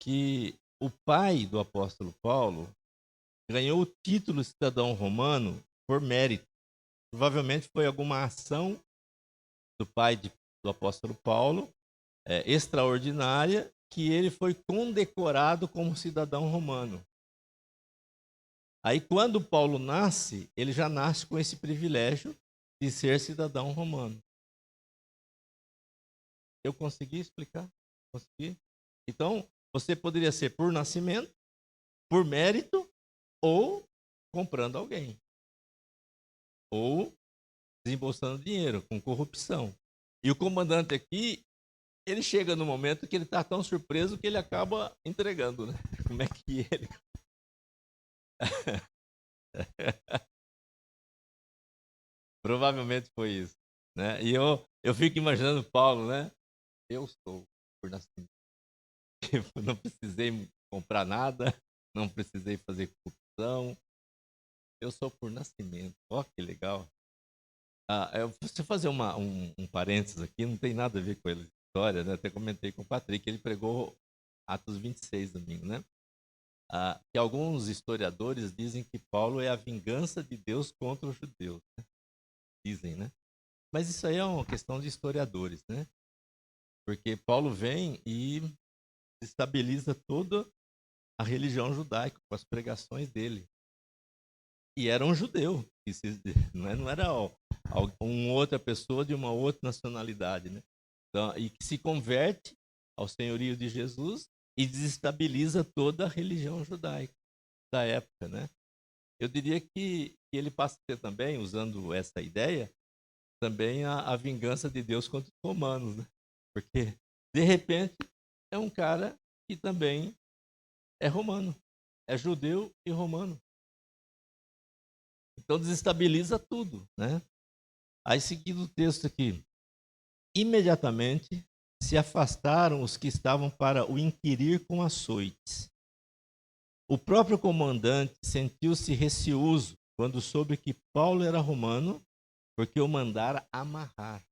que o pai do apóstolo Paulo ganhou o título de cidadão romano por mérito. Provavelmente foi alguma ação do pai do apóstolo Paulo, extraordinária, que ele foi condecorado como cidadão romano. Aí, quando Paulo nasce, ele já nasce com esse privilégio de ser cidadão romano. Eu consegui explicar? Consegui? Então, você poderia ser por nascimento, por mérito, ou comprando alguém. Ou desembolsando dinheiro, com corrupção. E o comandante aqui, ele chega no momento que ele está tão surpreso que ele acaba entregando, né? Como é que ele... Provavelmente foi isso, né? E eu fico imaginando Paulo, né? Eu sou por nascimento. Não precisei comprar nada, não precisei fazer corrupção. Eu sou por nascimento. Ó, que legal. Eu preciso fazer um parênteses aqui, não tem nada a ver com a história, né? Até comentei com o Patrick, ele pregou Atos 26 domingo, né? Que alguns historiadores dizem que Paulo é a vingança de Deus contra os judeus, né? Dizem, né? Mas isso aí é uma questão de historiadores, né? Porque Paulo vem e estabiliza toda a religião judaica com as pregações dele. E era um judeu, não era uma outra pessoa de uma outra nacionalidade, né? Então, e que se converte ao senhorio de Jesus e desestabiliza toda a religião judaica da época, né? Eu diria que ele passa a ser também, usando essa ideia, também a vingança de Deus contra os romanos, né? Porque, de repente, é um cara que também é romano, é judeu e romano. Então desestabiliza tudo, né? Aí seguindo o texto aqui, imediatamente se afastaram os que estavam para o inquirir com açoites. O próprio comandante sentiu-se receoso quando soube que Paulo era romano, porque o mandara amarrar.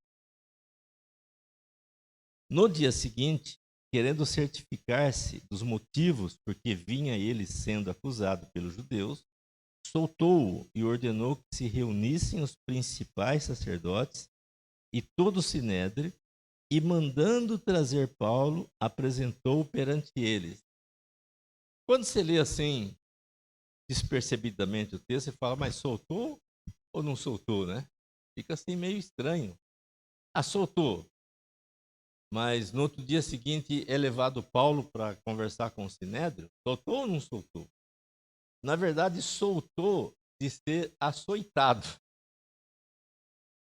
No dia seguinte, querendo certificar-se dos motivos por que vinha ele sendo acusado pelos judeus, soltou-o e ordenou que se reunissem os principais sacerdotes e todo o sinédrio, e mandando trazer Paulo, apresentou-o perante eles. Quando você lê assim, despercebidamente o texto, você fala, mas soltou ou não soltou, né? Fica assim meio estranho. Ah, soltou. Mas no outro dia seguinte é levado Paulo para conversar com o sinédrio. Soltou ou não soltou? Na verdade, soltou de ser açoitado.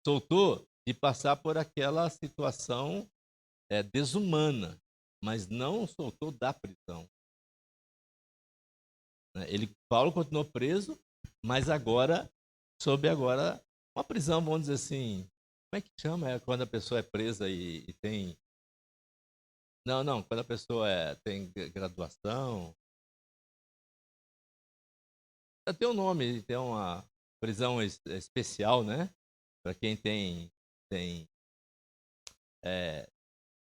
Soltou de passar por aquela situação desumana, mas não soltou da prisão. Paulo continuou preso, mas agora, sob uma prisão, vamos dizer assim, como é que chama? É quando a pessoa é presa e tem... Não, quando a pessoa tem graduação... Tem um nome, tem uma prisão especial, né? Para quem tem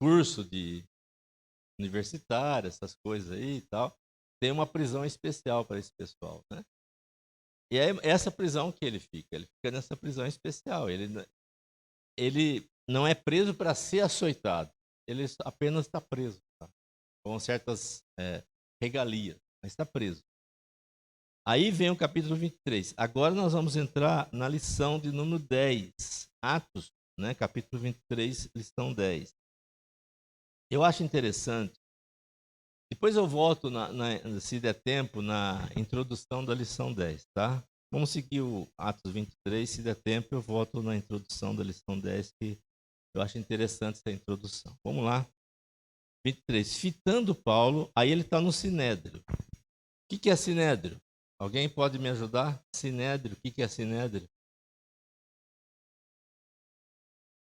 curso de universitário, essas coisas aí e tal, tem uma prisão especial para esse pessoal, né? E é essa prisão que ele fica nessa prisão especial. Ele não é preso para ser açoitado, ele apenas está preso, tá? Com certas regalias, mas está preso. Aí vem o capítulo 23. Agora nós vamos entrar na lição de número 10, Atos, né? Capítulo 23, lição 10. Eu acho interessante. Depois eu volto, se der tempo, na introdução da lição 10, tá? Vamos seguir o Atos 23, se der tempo eu volto na introdução da lição 10, que eu acho interessante essa introdução. Vamos lá. 23. Fitando Paulo, aí ele está no Sinédrio. O que é Sinédrio? Alguém pode me ajudar? Sinédrio, o que é Sinédrio?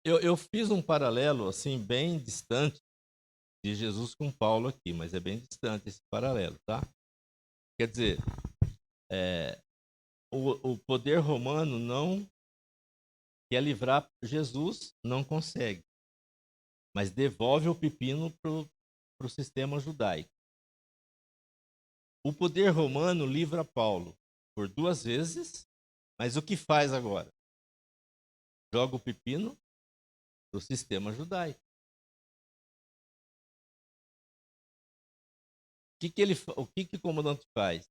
Eu fiz um paralelo, assim, bem distante de Jesus com Paulo aqui, mas é bem distante esse paralelo, tá? Quer dizer, o poder romano não quer livrar Jesus, não consegue, mas devolve o pepino para o sistema judaico. O poder romano livra Paulo por 2 vezes, mas o que faz agora? Joga o pepino para o sistema judaico. O que o comandante faz?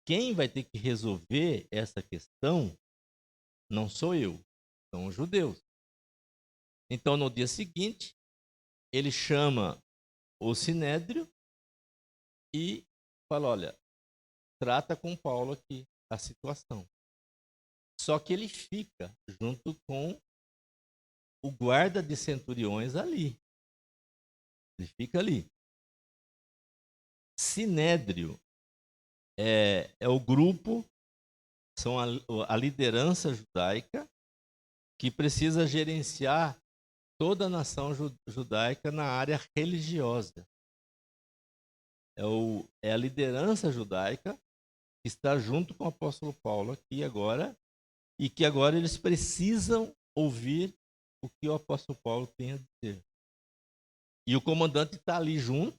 Quem vai ter que resolver essa questão não sou eu, são os judeus. Então, no dia seguinte, ele chama o sinédrio e fala, olha, trata com Paulo aqui a situação. Só que ele fica junto com o guarda de centuriões ali. Ele fica ali. Sinédrio é o grupo, são a liderança judaica que precisa gerenciar toda a nação judaica na área religiosa. É a liderança judaica que está junto com o apóstolo Paulo aqui agora, e que agora eles precisam ouvir o que o apóstolo Paulo tem a dizer. E o comandante está ali junto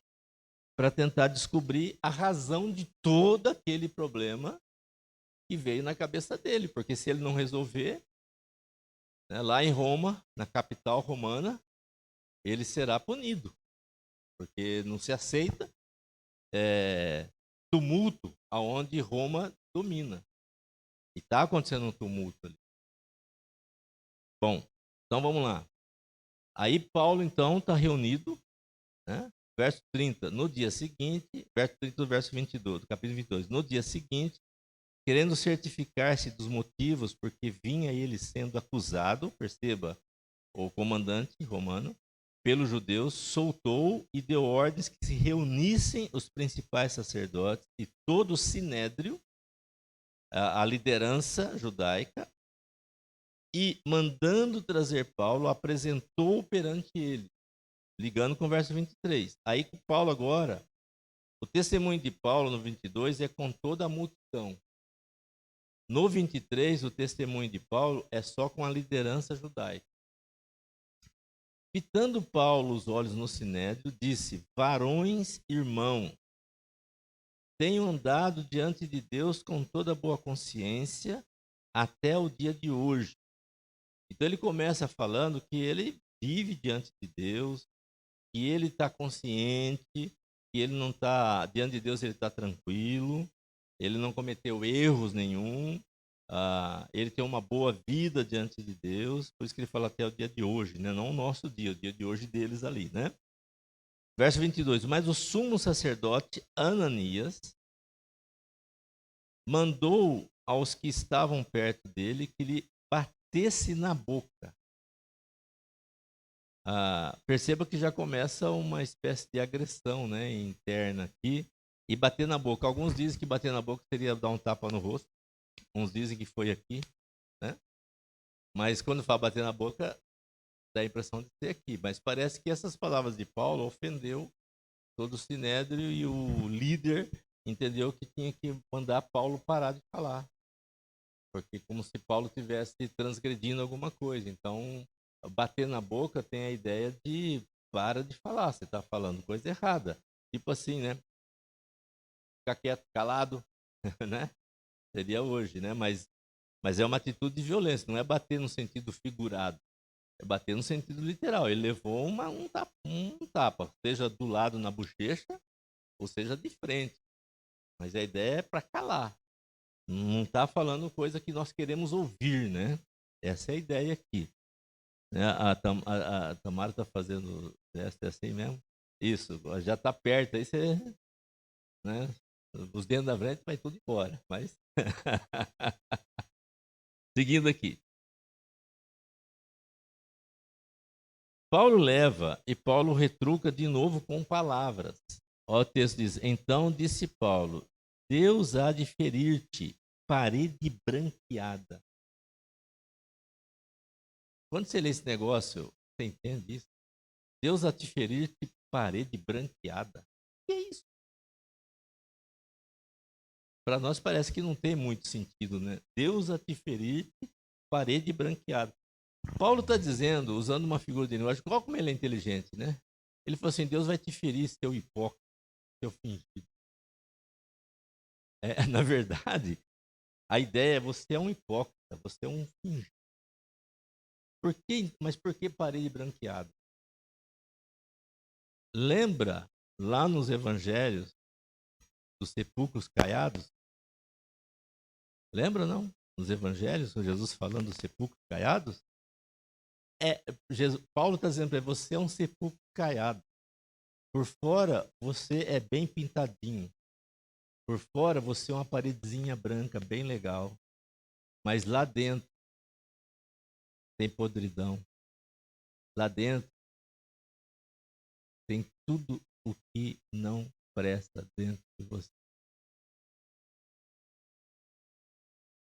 para tentar descobrir a razão de todo aquele problema que veio na cabeça dele, porque se ele não resolver, né, lá em Roma, na capital romana, ele será punido, porque não se aceita tumulto aonde Roma domina. E está acontecendo um tumulto ali. Bom, então vamos lá. Aí Paulo, então, está reunido, né? Verso 30, no dia seguinte, verso 30 do verso 22, do capítulo 22. No dia seguinte, querendo certificar-se dos motivos porque vinha ele sendo acusado, perceba, o comandante romano, pelos judeus, soltou e deu ordens que se reunissem os principais sacerdotes e todo o sinédrio, a liderança judaica, e mandando trazer Paulo, apresentou perante ele, ligando com o verso 23. Aí com Paulo agora, o testemunho de Paulo no 22 é com toda a multidão. No 23, o testemunho de Paulo é só com a liderança judaica. Fitando Paulo os olhos no sinédrio, disse: varões, irmãos, tenho andado diante de Deus com toda boa consciência até o dia de hoje. Então ele começa falando que ele vive diante de Deus, que ele está consciente, que ele não está, diante de Deus ele está tranquilo, ele não cometeu erros nenhum, ele tem uma boa vida diante de Deus, por isso que ele fala até o dia de hoje, né? Não o nosso dia, o dia de hoje deles ali, né? Verso 22, mas o sumo sacerdote Ananias mandou aos que estavam perto dele que lhe batesse na boca. Perceba que já começa uma espécie de agressão, né, interna aqui, e bater na boca. Alguns dizem que bater na boca seria dar um tapa no rosto, uns dizem que foi aqui, né? Mas quando fala bater na boca, dá a impressão de ser aqui. Mas parece que essas palavras de Paulo ofendeu todo o sinédrio e o líder entendeu que tinha que mandar Paulo parar de falar, porque como se Paulo estivesse transgredindo alguma coisa. Então, bater na boca tem a ideia de para de falar, você está falando coisa errada. Tipo assim, né? Ficar quieto, calado, né? Seria hoje, né? Mas é uma atitude de violência, não é bater no sentido figurado, é bater no sentido literal. Ele levou um tapa, seja do lado na bochecha, ou seja de frente. Mas a ideia é para calar. Não está falando coisa que nós queremos ouvir, né? Essa é a ideia aqui. A Tamara está fazendo gesto assim mesmo? Isso, já está perto, aí você, né? Os dentes da frente vai tudo embora, mas seguindo aqui. Paulo leva e Paulo retruca de novo com palavras. Ó, o texto diz: então disse Paulo, Deus há de ferir-te, parede branqueada. Quando você lê esse negócio, você entende isso? Deus há de ferir-te, parede branqueada. O que é isso? Para nós parece que não tem muito sentido, né? Deus a te ferir, parede branqueada. Paulo está dizendo, usando uma figura de linguagem, qual como ele é inteligente, né? Ele falou assim, Deus vai te ferir, seu hipócrita, seu fingido. Na verdade, a ideia é você é um hipócrita, você é um fingido. Mas por que parede branqueada? Lembra lá nos evangelhos dos sepulcros caiados? Lembra, não? Nos evangelhos, com Jesus falando dos sepulcros caiados? Paulo está dizendo para você é um sepulcro caiado. Por fora, você é bem pintadinho. Por fora, você é uma paredezinha branca, bem legal. Mas lá dentro, tem podridão. Lá dentro, tem tudo o que não presta dentro de você.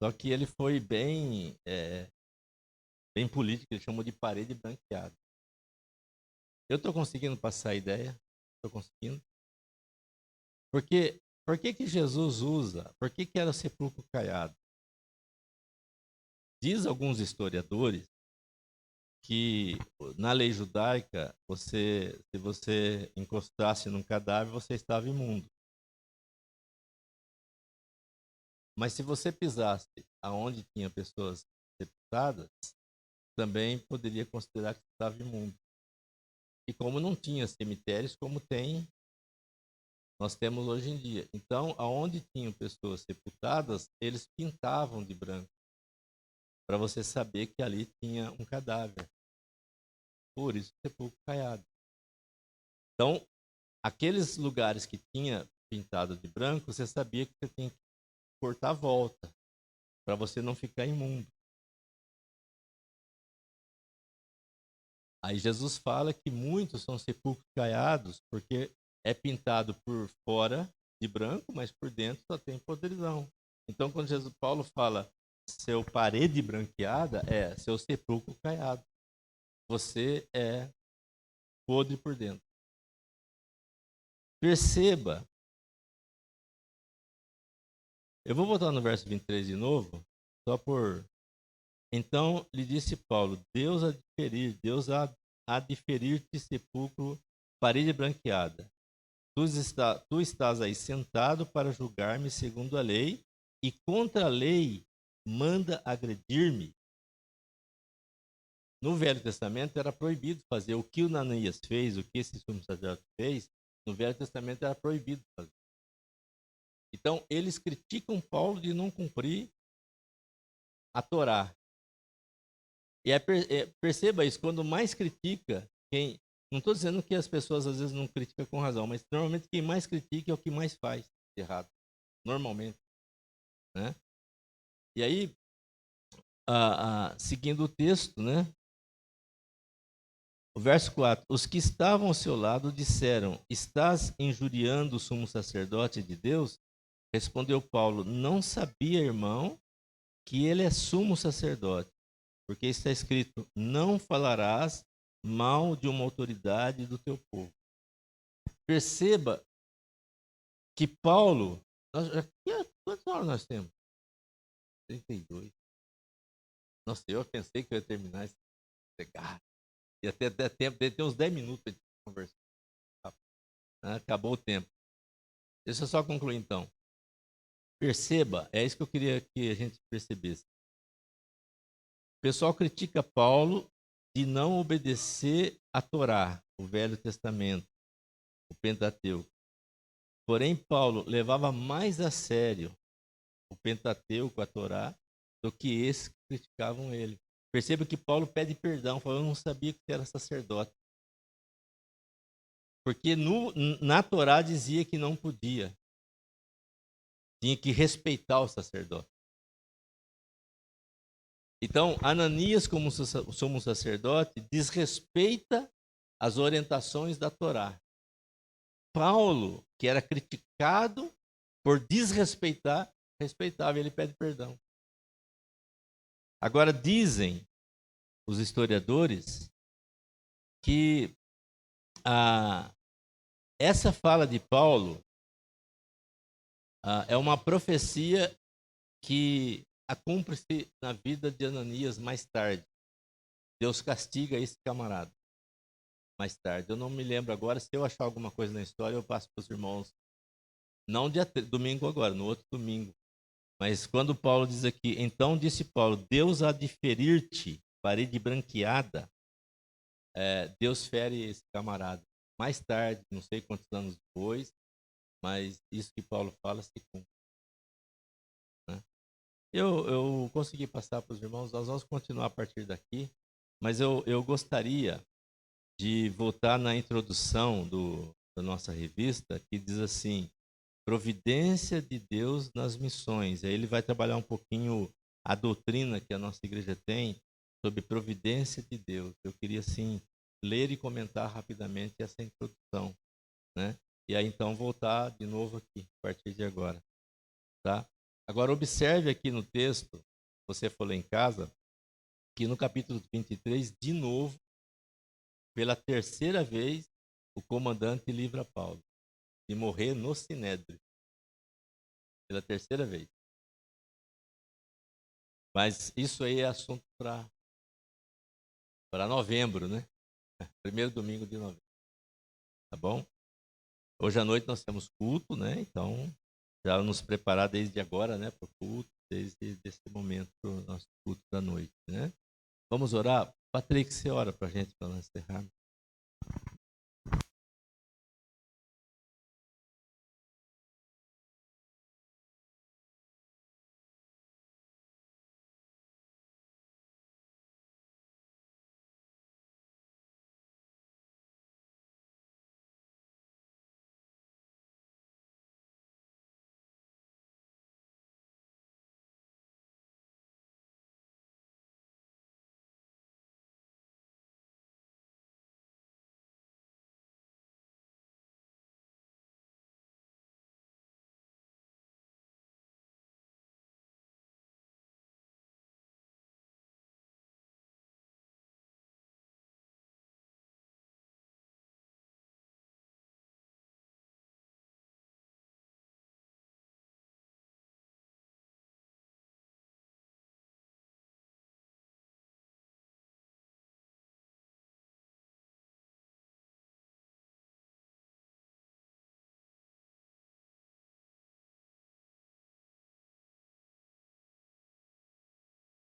Só que ele foi bem político, ele chamou de parede branqueada. Eu estou conseguindo passar a ideia? Estou conseguindo? Porque por que Jesus usa? Por que era sepulcro caiado? Diz alguns historiadores que na lei judaica, se você encostasse num cadáver, você estava imundo. Mas se você pisasse aonde tinha pessoas sepultadas, também poderia considerar que estava imundo. E como não tinha cemitérios como nós temos hoje em dia. Então, aonde tinham pessoas sepultadas, eles pintavam de branco, para você saber que ali tinha um cadáver. Por isso, sepulcro caiado. Então, aqueles lugares que tinha pintado de branco, você sabia que você tinha que cortar a volta, para você não ficar imundo. Aí Jesus fala que muitos são sepulcros caiados, porque é pintado por fora de branco, mas por dentro só tem podridão. Então, quando Paulo fala seu parede branqueada, é seu sepulcro caiado. Você é podre por dentro. Perceba. Eu vou voltar no verso 23 de novo, só por... Então lhe disse Paulo, Deus há de ferir-te sepulcro, parede branqueada. Tu estás aí sentado para julgar-me segundo a lei, e contra a lei manda agredir-me. No Velho Testamento era proibido fazer o que o Ananias fez, o que esse sumo sacerdote fez. No Velho Testamento era proibido fazer. Então, eles criticam Paulo de não cumprir a Torá. E perceba isso, quando mais critica, não estou dizendo que as pessoas às vezes não criticam com razão, mas normalmente quem mais critica é o que mais faz de errado. Normalmente. Né? E aí, seguindo o texto, né? O verso 4. Os que estavam ao seu lado disseram, estás injuriando o sumo sacerdote de Deus? Respondeu Paulo, não sabia, irmão, que ele é sumo sacerdote, porque está escrito, não falarás mal de uma autoridade do teu povo. Perceba que Paulo, quantas horas nós temos? 32. Nossa, eu pensei que eu ia terminar esse pegado. E até der tempo, tem uns 10 minutos para conversar. Acabou o tempo. Deixa eu só concluir então. Perceba, é isso que eu queria que a gente percebesse. O pessoal critica Paulo de não obedecer a Torá, o Velho Testamento, o Pentateuco. Porém, Paulo levava mais a sério o Pentateuco, a Torá, do que esses que criticavam ele. Perceba que Paulo pede perdão, falou, eu não sabia que você era sacerdote. Porque na Torá dizia que não podia. Tinha que respeitar o sacerdote. Então, Ananias, como sumo sacerdote, desrespeita as orientações da Torá. Paulo, que era criticado por desrespeitar, respeitava, ele pede perdão. Agora, dizem os historiadores que essa fala de Paulo é uma profecia que cumpre-se na vida de Ananias mais tarde. Deus castiga esse camarada mais tarde. Eu não me lembro agora, se eu achar alguma coisa na história, eu passo para os irmãos. Não domingo agora, no outro domingo. Mas quando Paulo diz aqui, então disse Paulo, Deus há de ferir-te, parede branqueada, Deus fere esse camarada. Mais tarde, não sei quantos anos depois, mas isso que Paulo fala se cumpre. Né? Eu consegui passar para os irmãos, nós vamos continuar a partir daqui, mas eu gostaria de voltar na introdução da nossa revista, que diz assim, providência de Deus nas missões. Aí ele vai trabalhar um pouquinho a doutrina que a nossa igreja tem sobre providência de Deus. Eu queria, assim, ler e comentar rapidamente essa introdução, né? E aí, então, voltar de novo aqui, a partir de agora. Tá? Agora, observe aqui no texto, se você for ler em casa, que no capítulo 23, de novo, pela terceira vez, o comandante livra Paulo de morrer no Sinédrio. Pela terceira vez. Mas isso aí é assunto para novembro, né? Primeiro domingo de novembro. Tá bom? Hoje à noite nós temos culto, né? Então, já nos preparar desde agora, né? Para o culto, desde esse momento, para o nosso culto da noite, né? Vamos orar? Patrick, você ora para a gente, para nós encerrar.